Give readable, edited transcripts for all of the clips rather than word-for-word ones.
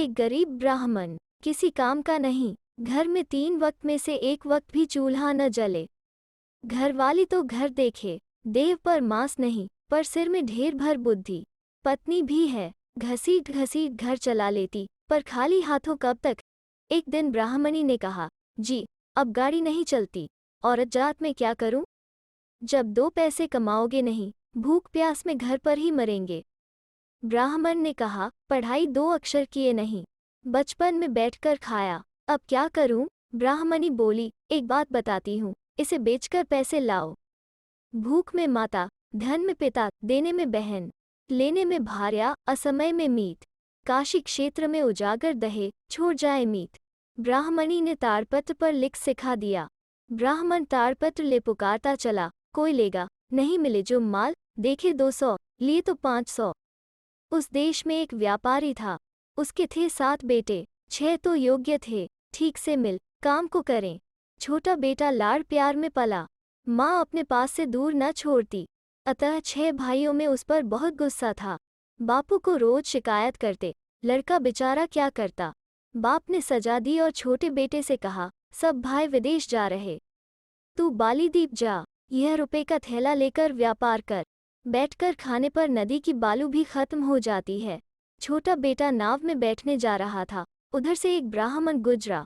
एक गरीब ब्राह्मण, किसी काम का नहीं, घर में 3 वक्त में से एक वक्त भी चूल्हा न जले। घरवाली तो घर देखे, देव पर मांस नहीं, पर सिर में ढेर भर बुद्धि। पत्नी भी है, घसीट घसीट घर चला लेती, पर खाली हाथों कब तक। एक दिन ब्राह्मणी ने कहा, जी, अब गाड़ी नहीं चलती, औरत जात में क्या करूं? जब 2 पैसे कमाओगे नहीं, भूख प्यास में घर पर ही मरेंगे। ब्राह्मण ने कहा, पढ़ाई 2 अक्षर किए नहीं, बचपन में बैठकर खाया, अब क्या करूं? ब्राह्मणी बोली, एक बात बताती हूं, इसे बेचकर पैसे लाओ। भूख में माता, धन में पिता, देने में बहन, लेने में भार्या, असमय में मीत। काशी क्षेत्र में उजागर दहे, छोड़ जाए मीत। ब्राह्मणी ने ताड़पत्र पर लिख सिखा दिया। ब्राह्मण ताड़पत्र ले पुकारता चला, कोई लेगा, नहीं मिले जो माल, देखे 200, लिए तो 500। उस देश में एक व्यापारी था, उसके थे 7 बेटे, 6 तो योग्य थे, ठीक से मिल काम को करें। छोटा बेटा लाड़ प्यार में पला, माँ अपने पास से दूर न छोड़ती, अतः 6 भाइयों में उस पर बहुत गुस्सा था। बापू को रोज शिकायत करते, लड़का बेचारा क्या करता। बाप ने सजा दी और छोटे बेटे से कहा, सब भाई विदेश जा रहे, तू बालीद्वीप जा, यह रुपए का थैला लेकर व्यापार कर। बैठकर खाने पर नदी की बालू भी खत्म हो जाती है। छोटा बेटा नाव में बैठने जा रहा था, उधर से एक ब्राह्मण गुजरा,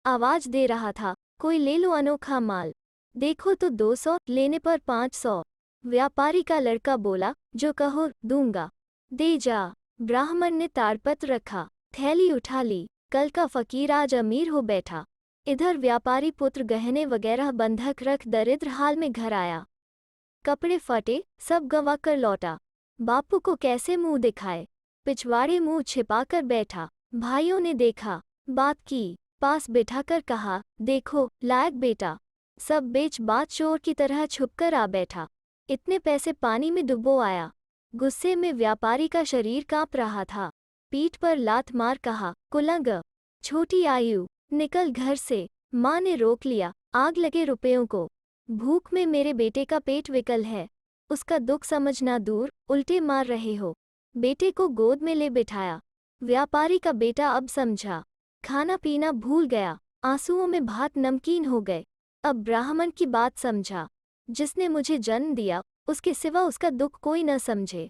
आवाज दे रहा था, कोई ले लो अनोखा माल, देखो तो 200, लेने पर 500। व्यापारी का लड़का बोला, जो कहो दूंगा, दे जा। ब्राह्मण ने ताड़पत्र रखा, थैली उठा ली, कल का फकीर आज अमीर हो बैठा। इधर व्यापारी पुत्र गहने वगैरह बंधक रख दरिद्र हाल में घर आया। कपड़े फटे, सब गंवा कर लौटा। बापू को कैसे मुंह दिखाए, पिछवाड़े मुंह छिपाकर बैठा। भाइयों ने देखा, बात की, पास बिठाकर कहा, देखो लायक बेटा, सब बेच बात चोर की तरह छुपकर आ बैठा, इतने पैसे पानी में डुबो आया। गुस्से में व्यापारी का शरीर कांप रहा था, पीठ पर लात मार कहा, कुलंग, छोटी आयु, निकल घर से। माँ ने रोक लिया, आग लगे रुपयों को, भूख में मेरे बेटे का पेट विकल है, उसका दुख समझना दूर, उल्टे मार रहे हो। बेटे को गोद में ले बिठाया। व्यापारी का बेटा अब समझा, खाना पीना भूल गया, आंसुओं में भात नमकीन हो गए। अब ब्राह्मण की बात समझा, जिसने मुझे जन्म दिया, उसके सिवा उसका दुख कोई न समझे।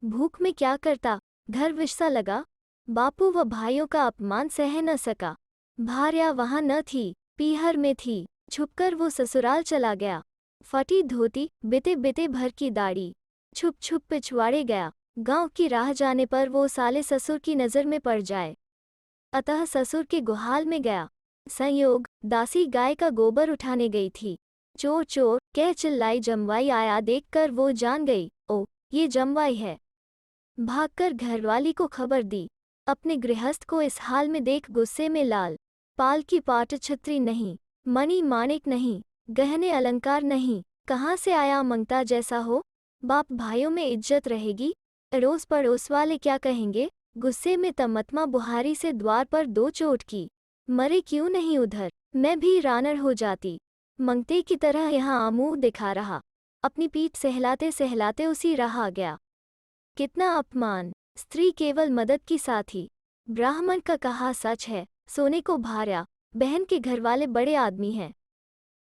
भूख में क्या करता, घर विषसा लगा। बापू व भाइयों का अपमान सह न सका। भार्या वहां न थी, पीहर में थी, छुपकर वो ससुराल चला गया। फटी धोती, बिते बिते भर की दाढ़ी, छुप छुप पिछवाड़े गया। गांव की राह जाने पर वो साले ससुर की नज़र में पड़ जाए, अतः ससुर के गुहाल में गया। संयोग, दासी गाय का गोबर उठाने गई थी। चोर चोर कह चिल्लाई, जमवाई आया देखकर वो जान गई, ओ ये जमवाई है। भागकर घरवाली को खबर दी। अपने गृहस्थ को इस हाल में देख गुस्से में लाल। पाल की पाट छत्री नहीं, मणि माणिक नहीं, गहने अलंकार नहीं, कहाँ से आया मंगता जैसा हो। बाप भाइयों में इज्जत रहेगी, अड़ोस पड़ोस वाले क्या कहेंगे। गुस्से में तमतमा बुहारी से द्वार पर 2 चोट की, मरे क्यों नहीं उधर, मैं भी रानर हो जाती। मंगते की तरह यहाँ आमूह दिखा रहा, अपनी पीठ सहलाते सहलाते उसी राह आ गया। कितना अपमान, स्त्री केवल मदद की साथी। ब्राह्मण का कहा सच है, सोने को भार्या, बहन के घरवाले बड़े आदमी हैं,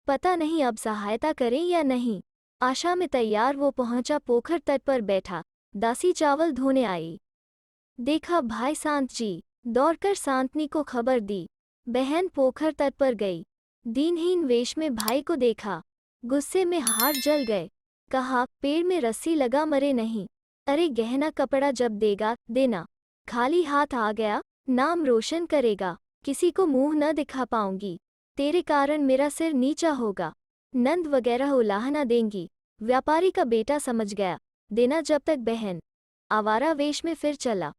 पता नहीं अब सहायता करें या नहीं। आशा में तैयार वो पहुंचा, पोखर तट पर बैठा। दासी चावल धोने आई, देखा भाई सांत जी, दौड़कर सांतनी को खबर दी। बहन पोखर तट पर गई, दीनहीन वेश में भाई को देखा, गुस्से में हाथ जल गए। कहा, पेड़ में रस्सी लगा मरे नहीं, अरे गहना कपड़ा जब देगा देना, खाली हाथ आ गया, नाम रोशन करेगा, किसी को मुंह न दिखा पाऊंगी, तेरे कारण मेरा सिर नीचा होगा, नंद वगैरह उलाहना देंगी। व्यापारी का बेटा समझ गया, देना जब तक बहन। आवारा वेश में फिर चला,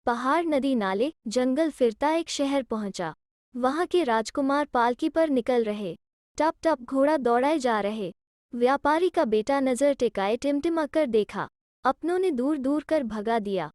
पहाड़ नदी नाले जंगल फिरता एक शहर पहुंचा। वहां के राजकुमार पालकी पर निकल रहे, टप टप घोड़ा दौड़ाए जा रहे। व्यापारी का बेटा नजर टिकाए टिमटिमा कर देखा, अपनों ने दूर दूर कर भगा दिया।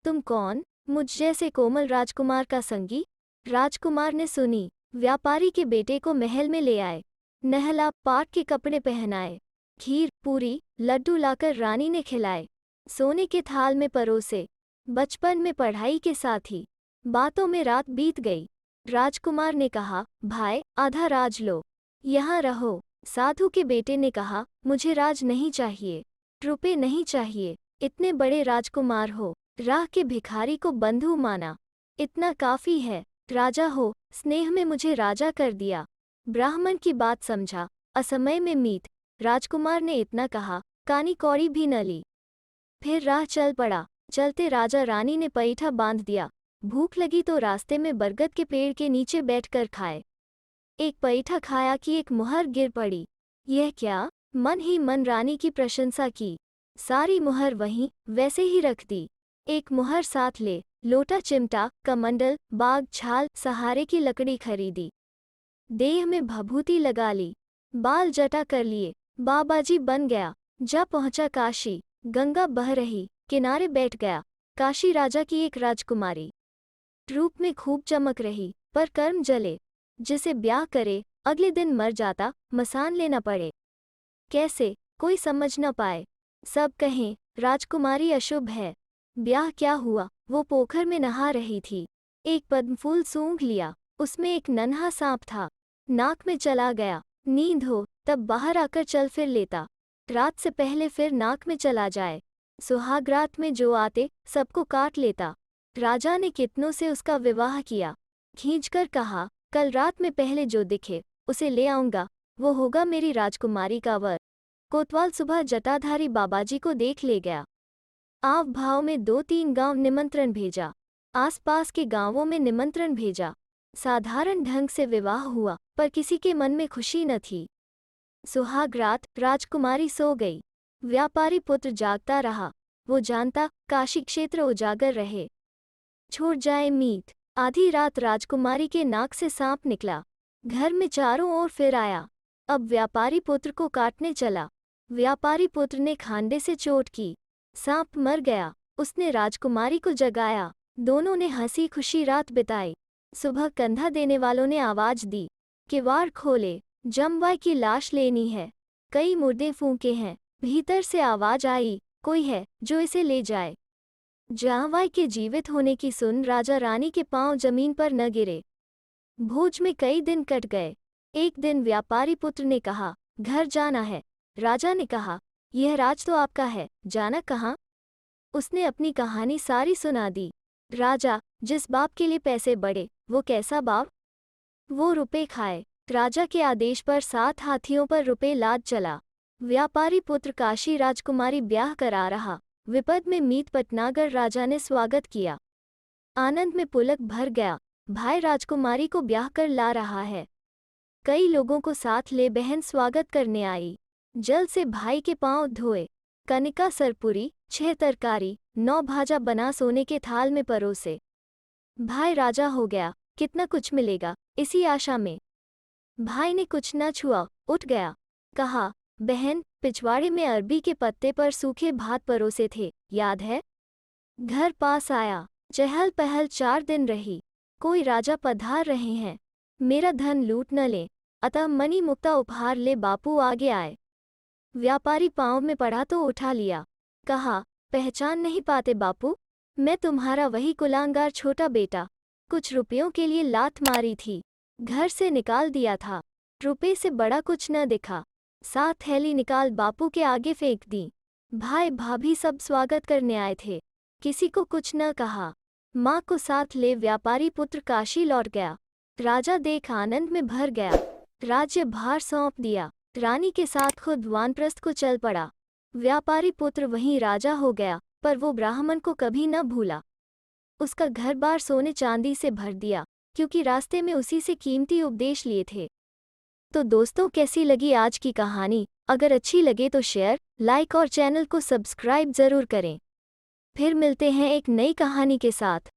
तुम कौन? मुझ जैसे कोमल राजकुमार का संगी। राजकुमार ने सुनी, व्यापारी के बेटे को महल में ले आए, नहला पाट के कपड़े पहनाए, खीर पूरी लड्डू लाकर रानी ने खिलाए, सोने के थाल में परोसे। बचपन में पढ़ाई के साथ ही बातों में रात बीत गई। राजकुमार ने कहा, भाई आधा राज लो, यहाँ रहो। साधु के बेटे ने कहा, मुझे राज नहीं चाहिए, रुपए नहीं चाहिए, इतने बड़े राजकुमार हो, राह के भिखारी को बंधु माना, इतना काफी है। राजा हो, स्नेह में मुझे राजा कर दिया। ब्राह्मण की बात समझा, असमय में मीत। राजकुमार ने इतना कहा, कानी कौड़ी भी न ली। फिर राह चल पड़ा। चलते राजा रानी ने पैठा बांध दिया। भूख लगी तो रास्ते में बरगद के पेड़ के नीचे बैठकर खाए। एक पैठा खाया कि एक मुहर गिर पड़ी। यह क्या? मन ही मन रानी की प्रशंसा की। सारी मुहर वहीं वैसे ही रख दी। एक मुहर साथ ले, लोटा चिमटा, कमंडल, बाग, छाल, सहारे की लकड़ी खरीदी। देह में भभूति लगा ली, बाल जटा कर लिए, बाबाजी बन गया। जा पहुंचा काशी, गंगा बह रही, किनारे बैठ गया। काशी राजा की एक राजकुमारी रूप में खूब चमक रही, पर कर्म जले। जिसे ब्याह करे अगले दिन मर जाता, मसान लेना पड़े। कैसे? कोई समझ न पाए। सब कहें राजकुमारी अशुभ है। ब्याह क्या हुआ? वो पोखर में नहा रही थी। एक पद्मफूल सूंघ लिया, उसमें एक नन्हा सांप था। नाक में चला गया। नींद हो तब बाहर आकर चल फिर लेता, रात से पहले फिर नाक में चला जाए। सुहागरात में जो आते सबको काट लेता। राजा ने कितनों से उसका विवाह किया। खींचकर कहा, कल रात में पहले जो दिखे उसे ले आऊंगा, वो होगा मेरी राजकुमारी का वर। कोतवाल सुबह जटाधारी बाबाजी को देख ले गया। आव भाव में 2-3 गांव निमंत्रण भेजा, आसपास के गांवों में निमंत्रण भेजा। साधारण ढंग से विवाह हुआ, पर किसी के मन में खुशी न थी। सुहागरात राजकुमारी सो गई। व्यापारी पुत्र जागता रहा। वो जानता काशी क्षेत्र उजागर रहे। छूट जाए मीत। आधी रात राजकुमारी के नाक से सांप निकला, घर में चारों ओर फिर आया। अब व्यापारी पुत्र को काटने चला। व्यापारी पुत्र ने खांडे से चोट की, सांप मर गया। उसने राजकुमारी को जगाया। दोनों ने हंसी खुशी रात बिताई। सुबह कंधा देने वालों ने आवाज दी, किवाड़ खोले, जमवाई की लाश लेनी है। कई मुर्दे फूंके हैं। भीतर से आवाज आई, कोई है जो इसे ले जाए। जांवाई के जीवित होने की सुन राजा रानी के पांव जमीन पर न गिरे। भोज में कई दिन कट गए। एक दिन व्यापारी पुत्र ने कहा, घर जाना है। राजा ने कहा, यह राज तो आपका है, जाना कहाँ? उसने अपनी कहानी सारी सुना दी। राजा, जिस बाप के लिए पैसे बढ़े, वो कैसा बाप? वो रुपए खाए। राजा के आदेश पर 7 हाथियों पर रुपए लाद चला। व्यापारी पुत्र काशी राजकुमारी ब्याह करा रहा। विपद में मीत पटनागर राजा ने स्वागत किया। आनंद में पुलक भर गया। भाई राजकुमारी को ब्याह कर ला रहा है। कई लोगों को साथ ले बहन स्वागत करने आई। जल से भाई के पांव धोए। कनिका सरपुरी, 6 तरकारी, 9 भाजा बना सोने के थाल में परोसे। भाई राजा हो गया, कितना कुछ मिलेगा, इसी आशा में। भाई ने कुछ न छुआ, उठ गया। कहा, बहन, पिछवाड़े में अरबी के पत्ते पर सूखे भात परोसे थे, याद है? घर पास आया। चहल पहल 4 दिन रही। कोई राजा पधार रहे हैं, मेरा धन लूट न ले, अतः मणि मुक्ता उपहार ले बापू आगे आए। व्यापारी पांव में पड़ा तो उठा लिया। कहा, पहचान नहीं पाते बापू? मैं तुम्हारा वही कुलांगार छोटा बेटा। कुछ रुपयों के लिए लात मारी थी, घर से निकाल दिया था। रुपए से बड़ा कुछ न दिखा। 7 थैली निकाल बापू के आगे फेंक दी। भाई भाभी सब स्वागत करने आए थे, किसी को कुछ न कहा। माँ को साथ ले व्यापारी पुत्र काशी लौट गया। राजा देख आनंद में भर गया। राज्य भार सौंप दिया। रानी के साथ खुद वानप्रस्थ को चल पड़ा। व्यापारी पुत्र वहीं राजा हो गया, पर वो ब्राह्मण को कभी न भूला। उसका घर बार सोने चांदी से भर दिया, क्योंकि रास्ते में उसी से कीमती उपदेश लिए थे। तो दोस्तों, कैसी लगी आज की कहानी? अगर अच्छी लगे तो शेयर, लाइक और चैनल को सब्सक्राइब जरूर करें। फिर मिलते हैं एक नई कहानी के साथ।